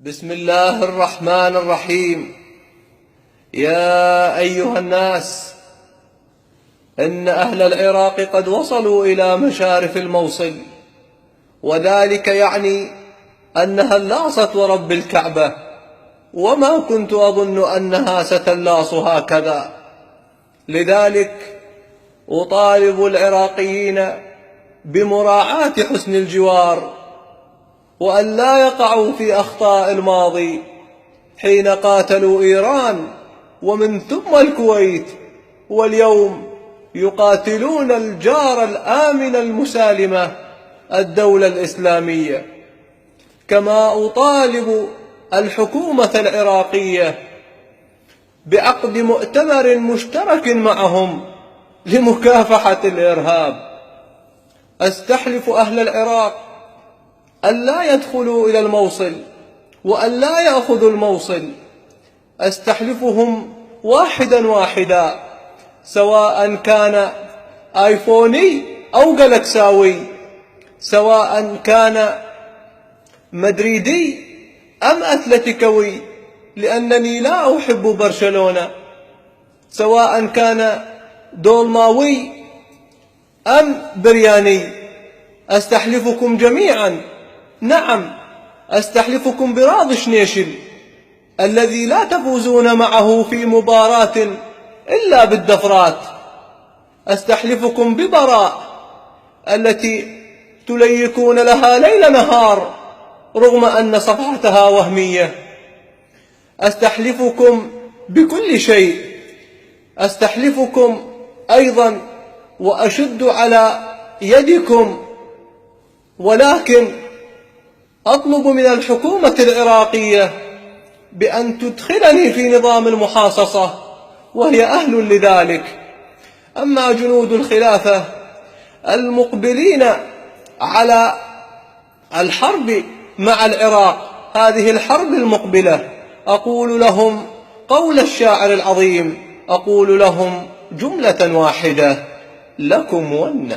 بسم الله الرحمن الرحيم. يا أيها الناس، إن أهل العراق قد وصلوا إلى مشارف الموصل، وذلك يعني أنها اللاصت ورب الكعبة، وما كنت أظن أنها ستلاص هكذا. لذلك أطالب العراقيين بمراعاة حسن الجوار، وأن لا يقعوا في أخطاء الماضي حين قاتلوا إيران ومن ثم الكويت، واليوم يقاتلون الجار الآمن المسالمة الدولة الإسلامية. كما أطالب الحكومة العراقية بعقد مؤتمر مشترك معهم لمكافحة الإرهاب. أستحلف أهل العراق أن لا يدخلوا إلى الموصل وأن لا يأخذوا الموصل. أستحلفهم واحدا واحدا، سواء كان آيفوني أو جالكساوي، سواء كان مدريدي أم أتلتيكوي، لأنني لا أحب برشلونة، سواء كان دولماوي أم برياني. أستحلفكم جميعا، نعم أستحلفكم براض شنيشل الذي لا تفوزون معه في مباراة إلا بالدفرات. أستحلفكم ببراء التي تليكون لها ليل نهار رغم أن صفحتها وهمية. أستحلفكم بكل شيء. أستحلفكم أيضا وأشد على يدكم، ولكن أطلب من الحكومة العراقية بأن تدخلني في نظام المحاصصة، وهي أهل لذلك. أما جنود الخلافة المقبلين على الحرب مع العراق، هذه الحرب المقبلة، أقول لهم قول الشاعر العظيم، أقول لهم جملة واحدة: لكم ون.